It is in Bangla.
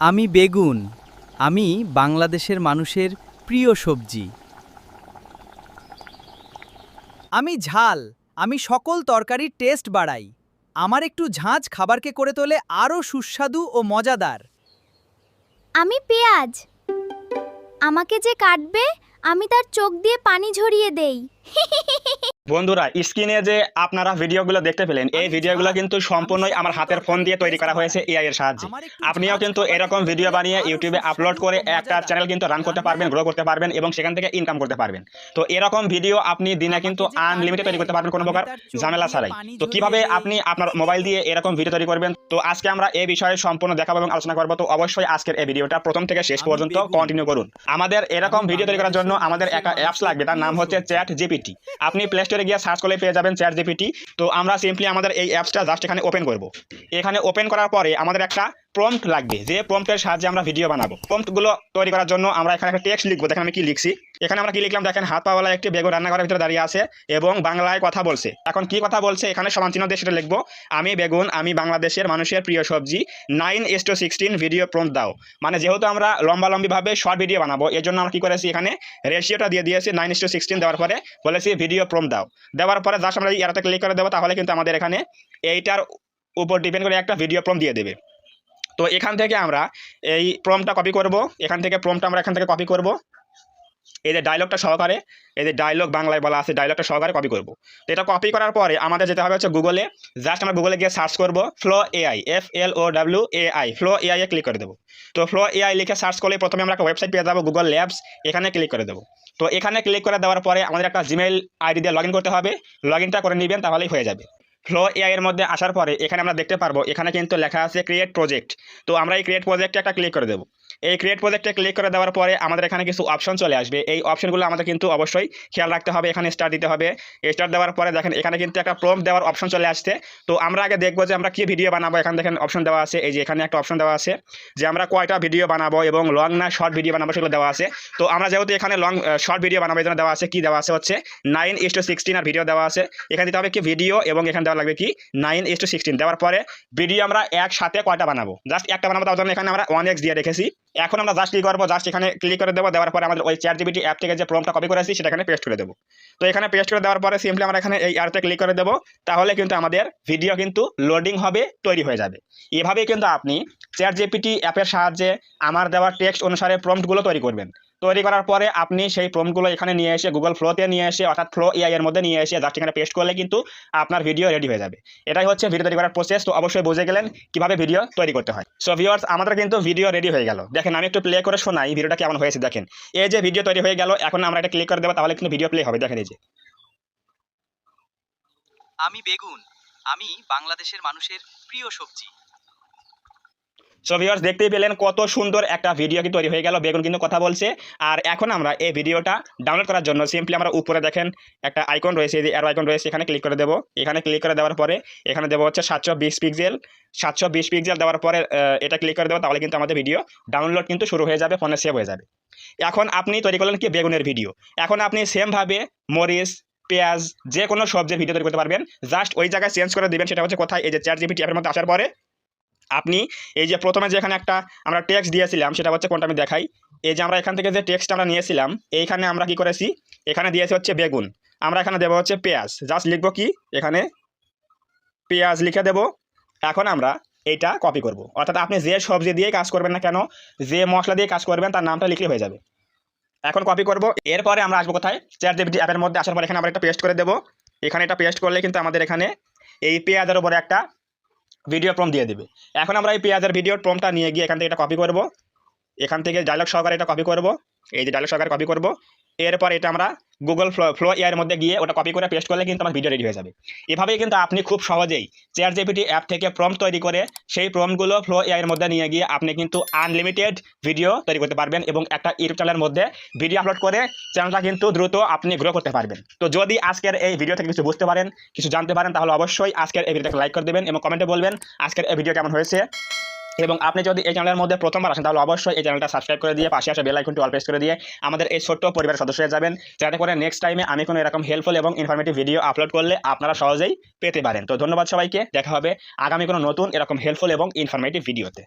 আমি বেগুন। আমি বাংলাদেশের মানুষের প্রিয় সবজি। আমি ঝাল। আমি সকল তরকারির টেস্ট বাড়াই। আমার একটু ঝাঁঝ খাবারকে করে তোলে আরও সুস্বাদু ও মজাদার। আমি পেঁয়াজ। আমাকে যে কাটবে আমি তার চোখ দিয়ে পানি ঝরিয়ে দেই। বন্ধুরা, স্ক্রিনে যে আপনারা ভিডিওগুলো দেখতে পেলেন, এই ভিডিওগুলো কিন্তু সম্পূর্ণই আমার হাতের ফোন দিয়ে তৈরি করা হয়েছে এআই এর সাহায্যে। আপনিও কিন্তু এরকম ভিডিও বানিয়ে ইউটিউবে আপলোড করে একটা চ্যানেল কিন্তু রান করতে পারবেন, গ্রো করতে পারবেন এবং সেখান থেকে ইনকাম করতে পারবেন। তো এরকম ভিডিও আপনি দিনে কিন্তু আনলিমিটেড তৈরি করতে পারবেন কোনো প্রকার ঝামেলা ছাড়াই। তো কিভাবে আপনি আপনার মোবাইল দিয়ে এরকম ভিডিও তৈরি করবেন, তো আজকে আমরা এই বিষয়ে সম্পূর্ণ দেখাবো এবং আলোচনা করবো। তো অবশ্যই আজকের এই ভিডিওটা প্রথম থেকে শেষ পর্যন্ত কন্টিনিউ করুন। আমাদের এরকম ভিডিও তৈরি করার জন্য আমাদের একটা অ্যাপস লাগবে, তার নাম হচ্ছে চ্যাট জিপিটি। আপনি প্লে স্টোরে গিয়ে সার্চ করলে পেয়ে যাবেন চ্যাট জিপিটি। তো আমরা সিম্পলি আমাদের এই অ্যাপসটা জাস্ট এখানে ওপেন করব। এখানে ওপেন করার পরে আমাদের একটা প্রম্পট লাগবে, যে প্রম্পটের সাহায্যে আমরা ভিডিও বানাবো। প্রম্পটগুলো তৈরি করার জন্য আমরা এখানে একটা টেক্সট লিখবো। দেখেন আমি কি লিখছি। এখানে আমরা কি লিখলাম দেখেন, হাত পাওয়ালা একটি বেগুন রান্নাঘরের ভিতরে দাঁড়িয়ে আছে এবং বাংলায় কথা বলছে। এখন কি কথা বলছে এখানে সমান চিহ্ন দিয়ে সেটা লিখবো। আমি বেগুন, আমি বাংলাদেশের মানুষের প্রিয় সবজি, 9:16 ভিডিও প্রম্পট দাও। মানে যেহেতু আমরা লম্বালম্বিভাবে শর্ট ভিডিও বানাবো, এর জন্য আমরা কি করেছি, এখানে রেশিওটা দিয়ে দিয়েছি 9:16 দেওয়ার পরে বলেছি ভিডিও প্রম্পট দাও। দেওয়ার পরে জাস্ট আমরা এটাতে ক্লিক করে দেবো, তাহলে কিন্তু আমাদের এখানে এইটার উপর ডিপেন্ড করে একটা ভিডিও প্রম্পট দিয়ে দেবে। তো এখান থেকে আমরা এই প্রম্পটটা কপি করব। এখান থেকে প্রম্পটটা আমরা এখান থেকে কপি করব। এই যে ডায়লগটা সহকারে, এই যে ডায়লগ বাংলায় বলা আছে, ডায়লগটা সহকারে কপি করব। তো এটা কপি করার পরে আমাদের যেতে হবে হচ্ছে গুগলে। জাস্ট আমরা গুগলে গিয়ে সার্চ করব flow AI, FLOWAI, flow AI এ ক্লিক করে দেবো। তো ফ্লো এআই লিখে সার্চ করলে প্রথমে আমরা একটা ওয়েবসাইট পেয়ে যাবো, গুগল ল্যাবস। এখানে ক্লিক করে দেবো। তো এখানে ক্লিক করে দেওয়ার পরে আমাদের একটা জিমেইল আইডি দিয়ে লগ ইন করতে হবে। লগ ইনটা করে নেবেন, তাহলেই হয়ে যাবে। ফ্লো এআই এর মধ্যে আসার পরে এখানে আমরা দেখতে পারবো, এখানে কিন্তু লেখা আছে ক্রিয়েট প্রজেক্ট। তো আমরা এই ক্রিয়েট প্রজেক্টে একটা ক্লিক করে দেবো। এই ক্রিয়েট প্রজেক্টে ক্লিক করে দেওয়ার পরে আমাদের এখানে কিছু অপশন চলে আসবে। এই অপশনগুলো আমাদের কিন্তু অবশ্যই খেয়াল রাখতে হবে। এখানে স্টার্ট দিতে হবে। স্টার্ট দেওয়ার পরে দেখেন এখানে কিন্তু একটা প্রম্পট দেওয়ার অপশন চলে আসছে। তো আমরা আগে দেখবো যে আমরা কি ভিডিও বানাবো। এখানে দেখেন অপশন দেওয়া আছে, এই যে এখানে একটা অপশন দেওয়া আছে যে আমরা কয়টা ভিডিও বানাবো এবং লং না শর্ট ভিডিও বানাবো সেগুলো দেওয়া আছে। তো আমরা যেহেতু এখানে লং শর্ট ভিডিও বানাবো, এই জন্য দেওয়া আছে কি দেওয়া আছে হচ্ছে 9:16 আর ভিডিও দেওয়া আছে। এখানে দিতে হবে কি ভিডিও এবং এখানে দেওয়া লাগবে কি 9:16। দেওয়ার পরে ভিডিও আমরা একসাথে কয়টা বানাবো, জাস্ট একটা বানাবো, তার জন্য এখানে আমরা 1x দিয়ে রেখেছি। এখন আমরা জাস্ট কি করবো, জাস্ট এখানে ক্লিক করে দেবো। দেওয়ার পরে আমাদের ওই চ্যাট জিপিটি অ্যাপ থেকে যে প্রম্পটটা কপি করেছি সেটা এখানে পেস্ট করে দেবো। তো এখানে পেস্ট করে দেওয়ার পরে সিম্পলি আমরা এখানে এই অ্যাপে ক্লিক করে দেবো। তাহলে কিন্তু আমাদের ভিডিও কিন্তু লোডিং হবে, তৈরি হয়ে যাবে। এভাবেই কিন্তু আপনি চ্যাট জিপিটি অ্যাপের সাহায্যে আমার দেওয়া টেক্সট অনুসারে প্রম্পটগুলো তৈরি করবেন। তৈরি করার পরে আপনি সেই প্রম্পটগুলো এখানে নিয়ে এসে গুগল ফ্লোতে নিয়ে এসে, অর্থাৎ ফ্লো এআই এর মধ্যে নিয়ে এসে জাস্ট এখানে পেস্ট করলে কিন্তু আপনার ভিডিও রেডি হয়ে যাবে। এটাই হচ্ছে ভিডিও তৈরি করার প্রসেস। তো অবশ্যই বুঝে গেলেন কিভাবে ভিডিও তৈরি করতে হয়। সো ভিউয়ার্স, আমাদের কিন্তু ভিডিও রেডি হয়ে গেল। দেখেন আমি একটু প্লে করে শোনাই ভিডিওটা কেমন হয়েছে। দেখেন এই যে ভিডিও তৈরি হয়ে গেল। এখন আমরা এটা ক্লিক করে দেবো, তাহলে কিন্তু ভিডিও প্লে হবে। দেখেন এই যে আমি বেগুন। আমি বাংলাদেশের মানুষের প্রিয় সবজি। সো ভিউয়ার্স, দেখতেই পেলেন কত সুন্দর একটা ভিডিও কিন্তু তৈরি হয়ে গেল। বেগুন কিন্তু কথা বলছে। আর এখন আমরা এই ভিডিওটা ডাউনলোড করার জন্য সিম্পলি আমরা উপরে দেখেন একটা আইকন রয়েছে, এই যে অ্যারো আইকন রয়েছে, এখানে ক্লিক করে দেবো। এখানে ক্লিক করে দেওয়ার পরে এখানে দেবো হচ্ছে 720 পিক্সেল। 720 পিক্সেল দেওয়ার পরে এটা ক্লিক করে দেবো, তাহলে কিন্তু আমাদের ভিডিও ডাউনলোড কিন্তু শুরু হয়ে যাবে, ফোনে সেভ হয়ে যাবে। এখন আপনি তৈরি করলেন কি বেগুনের ভিডিও। এখন আপনি সেমভাবে মরিচ, পেঁয়াজ, যে কোনো সবজির ভিডিও তৈরি করতে পারবেন। জাস্ট ওই জায়গায় চেঞ্জ করে দেবেন। সেটা হচ্ছে কোথায়, এই যে চ্যাট জিপিটি অ্যাপের মধ্যে আসার পরে আপনি এই যে প্রথমে যে এখানে একটা আমরা টেক্সট দিয়েছিলাম, সেটা হচ্ছে কোনটা আমি দেখাই। এই যে আমরা এখান থেকে যে টেক্সটটা আমরা নিয়েছিলাম, এইখানে আমরা কি করেছি, এখানে দিয়েছি হচ্ছে বেগুন। আমরা এখানে দেবো হচ্ছে পেঁয়াজ। জাস্ট লিখবো কি, এখানে পেঁয়াজ লিখে দেবো। এখন আমরা এইটা কপি করব। অর্থাৎ আপনি যে সবজি দিয়ে কাজ করবেন না কেন, যে মশলা দিয়ে কাজ করবেন, তার নামটা লিখলে হয়ে যাবে। এখন কপি করব। এরপরে আমরা আসবো কোথায়, চ্যাট জিপিটি অ্যাপের মধ্যে আসার পর এখানে আমরা একটা পেস্ট করে দেবো। এখানে এটা পেস্ট করলে কিন্তু আমাদের এখানে এই পেঁয়াজের উপরে একটা ভিডিও প্রম্পট দিয়ে দিবে। এখন আমরা এই পেঁয়াজের ভিডিওর প্রম্পটটা নিয়ে গিয়ে এখান থেকে এটা কপি করব। এখান থেকে ডায়লগ সহকারে এটা কপি করব। এই যে ডায়লগ সহকারে কপি করব। এরপর এটা আমরা গুগল ফ্লো এর মধ্যে গিয়ে ওটা কপি করে পেস্ট করলে কিন্তু আমার ভিডিও রেডি হয়ে যাবে। এভাবেই কিন্তু আপনি খুব সহজেই চ্যাট জিপিটি অ্যাপ থেকে প্রম্পট তৈরি করে সেই প্রম্পটগুলো ফ্লো এর মধ্যে নিয়ে গিয়ে আপনি কিন্তু আনলিমিটেড ভিডিও তৈরি করতে পারবেন এবং একটা ইউটিউব চ্যানেলের মধ্যে ভিডিও আপলোড করে চ্যানেলটা কিন্তু দ্রুত আপনি গ্রো করতে পারবেন। তো যদি আজকের এই ভিডিও থেকে কিছু বুঝতে পারেন, কিছু জানতে পারেন, তাহলে অবশ্যই আজকের এই ভিডিওটাকে লাইক করে দেবেন এবং কমেন্টে বলবেন আজকের এই ভিডিও কেমন হয়েছে। এবং আপনি যদি এই চ্যানেলের মধ্যে প্রথমবার আসেন, তাহলে অবশ্যই এই চ্যানেলটা সাবস্ক্রাইব করে দিয়ে পাশে আসা বেল আইকনটি অল প্রেস করে দিয়ে আমাদের এই ছোট্ট পরিবারের সদস্য হয়ে যাবেন, যাতে করে নেক্সট টাইমে আমি কোনো এরকম হেল্পফুল এবং ইনফরমেটিভ ভিডিও আপলোড করলে আপনারা সহজেই পেতে পারেন। তো ধন্যবাদ সবাইকে। দেখা হবে আগামী কোনো নতুন এরকম হেল্পফুল এবং ইনফরমেটিভ ভিডিওতে।